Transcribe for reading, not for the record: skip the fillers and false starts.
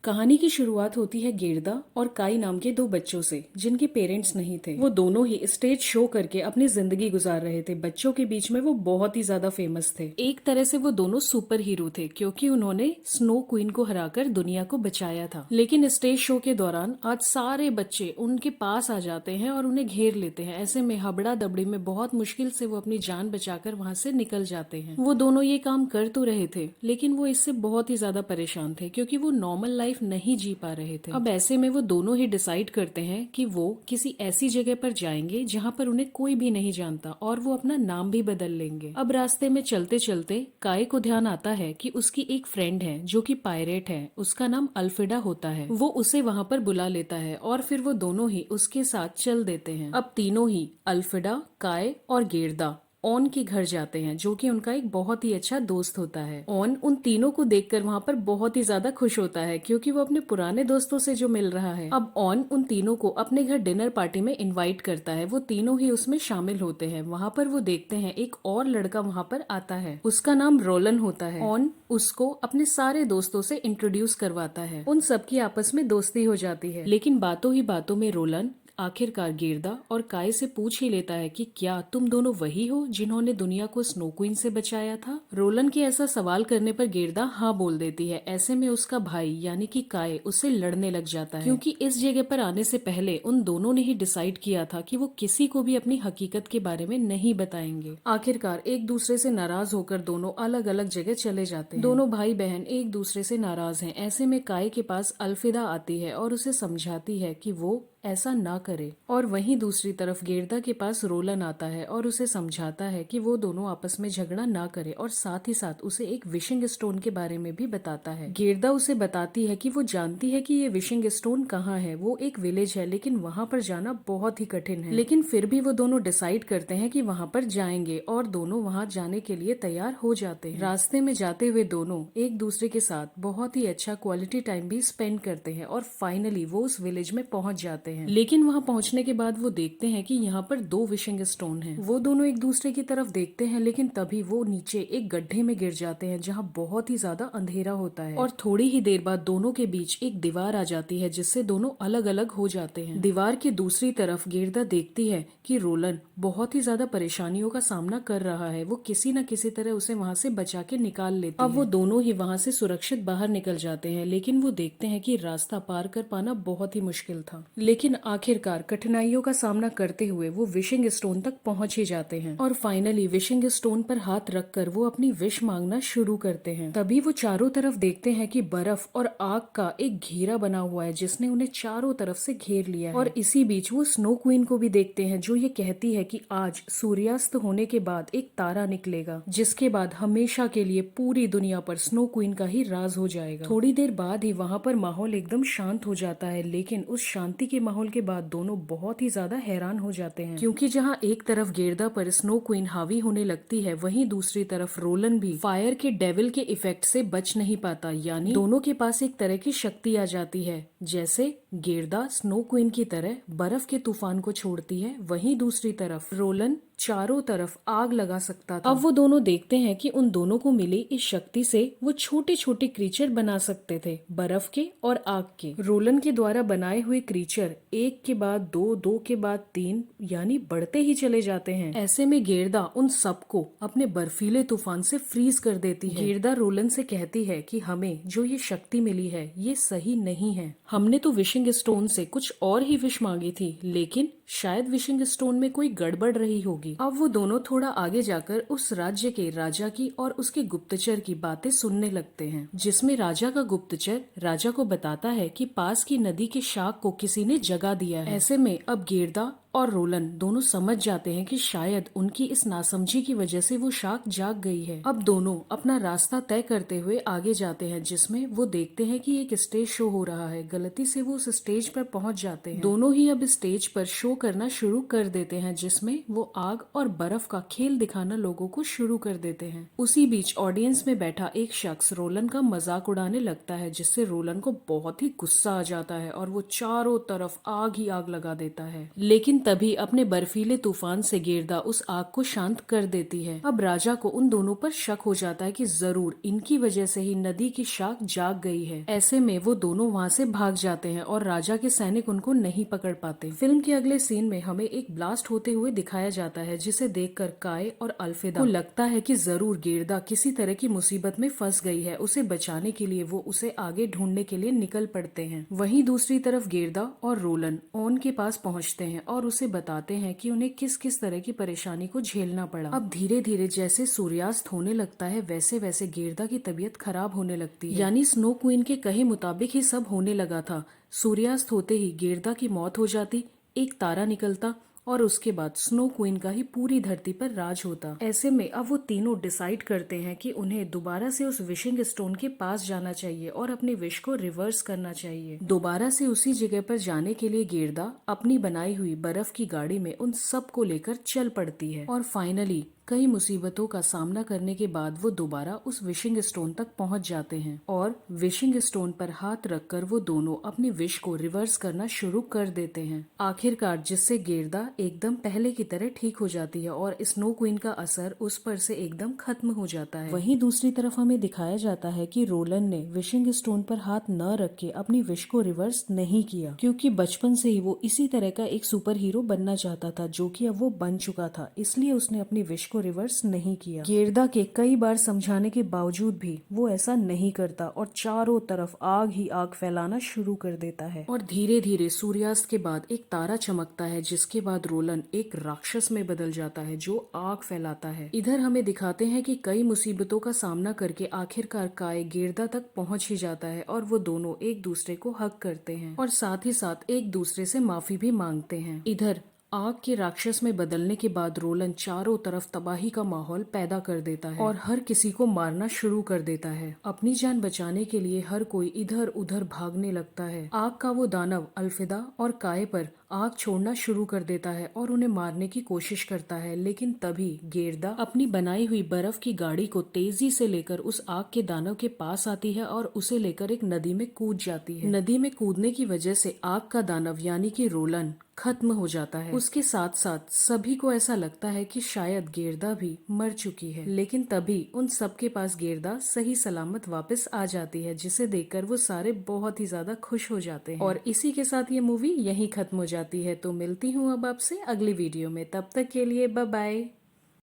कहानी की शुरुआत होती है गेरदा और काई नाम के दो बच्चों से जिनके पेरेंट्स नहीं थे। वो दोनों ही स्टेज शो करके अपनी जिंदगी गुजार रहे थे। बच्चों के बीच में वो बहुत ही ज्यादा फेमस थे। एक तरह से वो दोनों सुपर हीरो थे क्योंकि उन्होंने स्नो क्वीन को हराकर दुनिया को बचाया था। लेकिन स्टेज शो के दौरान आज सारे बच्चे उनके पास आ जाते हैं और उन्हें घेर लेते हैं। ऐसे में हबड़ा दबड़ी में बहुत मुश्किल से वो अपनी जान बचाकर वहाँ से निकल जाते हैं। वो दोनों ये काम कर तो रहे थे लेकिन वो इससे बहुत ही ज्यादा परेशान थे क्योंकि वो नॉर्मल लाइफ नहीं जी पा रहे थे। अब ऐसे में वो दोनों ही डिसाइड करते हैं कि वो किसी ऐसी जगह पर जाएंगे जहाँ पर उन्हें कोई भी नहीं जानता और वो अपना नाम भी बदल लेंगे। अब रास्ते में चलते चलते काय को ध्यान आता है कि उसकी एक फ्रेंड है जो कि पायरेट है। उसका नाम अल्फिडा होता है। वो उसे वहाँ पर बुला लेता है और फिर वो दोनों ही उसके साथ चल देते हैं। अब तीनों ही अल्फिडा, काय और गेरदा ऑन के घर जाते हैं जो कि उनका एक बहुत ही अच्छा दोस्त होता है। ऑन उन तीनों को देखकर वहाँ पर बहुत ही ज्यादा खुश होता है क्योंकि वो अपने पुराने दोस्तों से जो मिल रहा है। अब ऑन उन तीनों को अपने घर डिनर पार्टी में इनवाइट करता है। वो तीनों ही उसमें शामिल होते हैं। वहाँ पर वो देखते हैं एक और लड़का वहाँ पर आता है। उसका नाम रोलन होता है। ऑन उसको अपने सारे दोस्तों से इंट्रोड्यूस करवाता है। उन सबकी आपस में दोस्ती हो जाती है। लेकिन बातों ही बातों में रोलन आखिरकार गेरदा और काय से पूछ ही लेता है कि क्या तुम दोनों वही हो जिन्होंने दुनिया को स्नो क्वीन से बचाया था। रोलन के ऐसा सवाल करने पर गेरदा हाँ बोल देती है। ऐसे में उसका भाई यानी कि काय उससे लड़ने लग जाता है क्योंकि इस जगह पर आने से पहले उन दोनों ने ही डिसाइड किया था कि वो किसी को भी अपनी हकीकत के बारे में नहीं बताएंगे। आखिरकार एक दूसरे से नाराज होकर दोनों अलग अलग जगह चले जाते हैं। दोनों भाई बहन एक दूसरे से नाराज हैं। ऐसे में काय के पास अल्फिदा आती है और उसे समझाती है कि वो ऐसा ना करे। और वहीं दूसरी तरफ गेरदा के पास रोलन आता है और उसे समझाता है कि वो दोनों आपस में झगड़ा ना करे और साथ ही साथ उसे एक विशिंग स्टोन के बारे में भी बताता है। गेरदा उसे बताती है कि वो जानती है कि ये विशिंग स्टोन कहाँ है। वो एक विलेज है लेकिन वहाँ पर जाना बहुत ही कठिन है। लेकिन फिर भी वो दोनों डिसाइड करते हैं कि वहाँ पर जाएंगे और दोनों वहाँ जाने के लिए तैयार हो जाते हैं। रास्ते में जाते हुए दोनों एक दूसरे के साथ बहुत ही अच्छा क्वालिटी टाइम भी स्पेंड करते हैं और फाइनली वो उस विलेज में पहुँच जाते हैं। लेकिन वहां पहुंचने के बाद वो देखते हैं कि यहाँ पर दो विशिंग स्टोन हैं। वो दोनों एक दूसरे की तरफ देखते हैं लेकिन तभी वो नीचे एक गड्ढे में गिर जाते हैं जहाँ बहुत ही ज्यादा अंधेरा होता है और थोड़ी ही देर बाद दोनों के बीच एक दीवार आ जाती है जिससे दोनों अलग अलग हो जाते हैं। दीवार की दूसरी तरफ गेरदा देखती है कि रोलन बहुत ही ज्यादा परेशानियों का सामना कर रहा है। वो किसी न किसी तरह उसे वहाँ से बचा के निकाल लेती है। अब वो दोनों ही वहाँ से सुरक्षित बाहर निकल जाते हैं लेकिन वो देखते हैं कि रास्ता पार कर पाना बहुत ही मुश्किल था। लेकिन आखिरकार कठिनाइयों का सामना करते हुए वो विशिंग स्टोन तक पहुंच ही जाते हैं और फाइनली विशिंग स्टोन पर हाथ रखकर वो अपनी विश मांगना शुरू करते हैं। तभी वो चारों तरफ देखते हैं कि बर्फ और आग का एक घेरा बना हुआ है जिसने उन्हें चारों तरफ से घेर लिया है। और इसी बीच वो स्नो क्वीन को भी देखते हैं जो ये कहती है कि आज सूर्यास्त होने के बाद एक तारा निकलेगा जिसके बाद हमेशा के लिए पूरी दुनिया पर स्नो क्वीन का ही राज हो जाएगा। थोड़ी देर बाद ही वहाँ पर माहौल एकदम शांत हो जाता है लेकिन उस शांति के माहौल के बाद दोनों बहुत ही ज्यादा हैरान हो जाते हैं क्योंकि जहाँ एक तरफ गेरदा पर स्नो क्वीन हावी होने लगती है वहीं दूसरी तरफ रोलन भी फायर के डेविल के इफेक्ट से बच नहीं पाता। यानी दोनों के पास एक तरह की शक्ति आ जाती है। जैसे गेरदा स्नो क्वीन की तरह बर्फ के तूफान को छोड़ती है वहीं दूसरी तरफ रोलन चारों तरफ आग लगा सकता था। अब वो दोनों देखते हैं कि उन दोनों को मिली इस शक्ति से वो छोटे छोटे क्रीचर बना सकते थे बर्फ के और आग के। रोलन के द्वारा बनाए हुए क्रीचर एक के बाद दो, दो के बाद तीन यानी बढ़ते ही चले जाते हैं। ऐसे में गेरदा उन सबको अपने बर्फीले तूफान से फ्रीज कर देती है। गेरदा रोलन से कहती है कि हमें जो ये शक्ति मिली है ये सही नहीं है। हमने तो विशिंग स्टोन से कुछ और ही विश मांगी थी लेकिन शायद विशिंग स्टोन में कोई गड़बड़ रही होगी। अब वो दोनों थोड़ा आगे जाकर उस राज्य के राजा की और उसके गुप्तचर की बातें सुनने लगते हैं जिसमें राजा का गुप्तचर राजा को बताता है कि पास की नदी के शाक को किसी ने जगा दिया है। ऐसे में अब गेरदा और रोलन दोनों समझ जाते हैं कि शायद उनकी इस नासमझी की वजह से वो शाक जाग गई है। अब दोनों अपना रास्ता तय करते हुए आगे जाते हैं जिसमें वो देखते हैं कि एक स्टेज शो हो रहा है। गलती से वो उस स्टेज पर पहुंच जाते हैं। दोनों ही अब स्टेज पर शो करना शुरू कर देते हैं जिसमें वो आग और बर्फ का खेल दिखाना लोगों को शुरू कर देते हैं। उसी बीच ऑडियंस में बैठा एक शख्स रोलन का मजाक उड़ाने लगता है जिससे रोलन को बहुत ही गुस्सा आ जाता है और वो चारों तरफ आग ही आग लगा देता है। लेकिन तभी अपने बर्फीले तूफान से गेरदा उस आग को शांत कर देती है। अब राजा को उन दोनों पर शक हो जाता है कि जरूर इनकी वजह से ही नदी की शाख जाग गई है। ऐसे में वो दोनों वहाँ से भाग जाते हैं और राजा के सैनिक उनको नहीं पकड़ पाते। फिल्म के अगले सीन में हमें एक ब्लास्ट होते हुए दिखाया जाता है, जिसे देखकर काय और अल्फेदा को लगता है कि जरूर गेरदा किसी तरह की मुसीबत में फंस गई है। उसे बचाने के लिए वो उसे आगे ढूंढने के लिए निकल पड़ते हैं। वहीं दूसरी तरफ गेरदा और रोलन ओन के पास पहुंचते हैं और उसे बताते हैं कि उन्हें किस किस तरह की परेशानी को झेलना पड़ा। अब धीरे धीरे जैसे सूर्यास्त होने लगता है वैसे वैसे गेरदा की तबीयत खराब होने लगती है। यानी स्नो क्वीन के कहे मुताबिक ही सब होने लगा था। सूर्यास्त होते ही गेरदा की मौत हो जाती, एक तारा निकलता और उसके बाद स्नो क्वीन का ही पूरी धरती पर राज होता। ऐसे में अब वो तीनों डिसाइड करते हैं कि उन्हें दोबारा से उस विशिंग स्टोन के पास जाना चाहिए और अपने विश को रिवर्स करना चाहिए। दोबारा से उसी जगह पर जाने के लिए गेरदा अपनी बनाई हुई बर्फ की गाड़ी में उन सब को लेकर चल पड़ती है और फाइनली कई मुसीबतों का सामना करने के बाद वो दोबारा उस विशिंग स्टोन तक पहुंच जाते हैं और विशिंग स्टोन पर हाथ रखकर वो दोनों अपनी विश को रिवर्स करना शुरू कर देते हैं। आखिरकार जिससे गेरदा एकदम पहले की तरह ठीक हो जाती है और स्नो क्वीन का असर उस पर से एकदम खत्म हो जाता है। वहीं दूसरी तरफ हमें दिखाया जाता है कि रोलन ने विशिंग स्टोन पर हाथ न रख के अपनी विश को रिवर्स नहीं किया, क्योंकि बचपन से ही वो इसी तरह का एक सुपर हीरो बनना चाहता था, जो कि अब वो बन चुका था। इसलिए उसने अपनी विश को रिवर्स नहीं किया। गेरदा के कई बार समझाने के बावजूद भी वो ऐसा नहीं करता और चारों तरफ आग ही आग फैलाना शुरू कर देता है। और धीरे धीरे सूर्यास्त के बाद एक तारा चमकता है, जिसके बाद रोलन एक राक्षस में बदल जाता है जो आग फैलाता है। इधर हमें दिखाते हैं कि कई मुसीबतों का सामना करके आखिरकार काय गेरदा तक पहुंच ही जाता है और वो दोनों एक दूसरे को हग करते हैं और साथ ही साथ एक दूसरे से माफी भी मांगते हैं। इधर आग के राक्षस में बदलने के बाद रोलन चारों तरफ तबाही का माहौल पैदा कर देता है और हर किसी को मारना शुरू कर देता है। अपनी जान बचाने के लिए हर कोई इधर उधर भागने लगता है। आग का वो दानव अल्फेदा और काय पर आग छोड़ना शुरू कर देता है और उन्हें मारने की कोशिश करता है, लेकिन तभी गेरदा अपनी बनाई हुई बर्फ की गाड़ी को तेजी से लेकर उस आग के दानव के पास आती है और उसे लेकर एक नदी में कूद जाती है। नदी में कूदने की वजह से आग का दानव यानी कि रोलन खत्म हो जाता है। उसके साथ साथ सभी को ऐसा लगता है कि शायद गेरदा भी मर चुकी है, लेकिन तभी उन सबके पास गेरदा सही सलामत वापस आ जाती है, जिसे देखकर वो सारे बहुत ही ज्यादा खुश हो जाते हैं। और इसी के साथ ये मूवी यहीं खत्म हो जाती है। तो मिलती हूँ अब आपसे अगली वीडियो में, तब तक के लिए बाय बाय।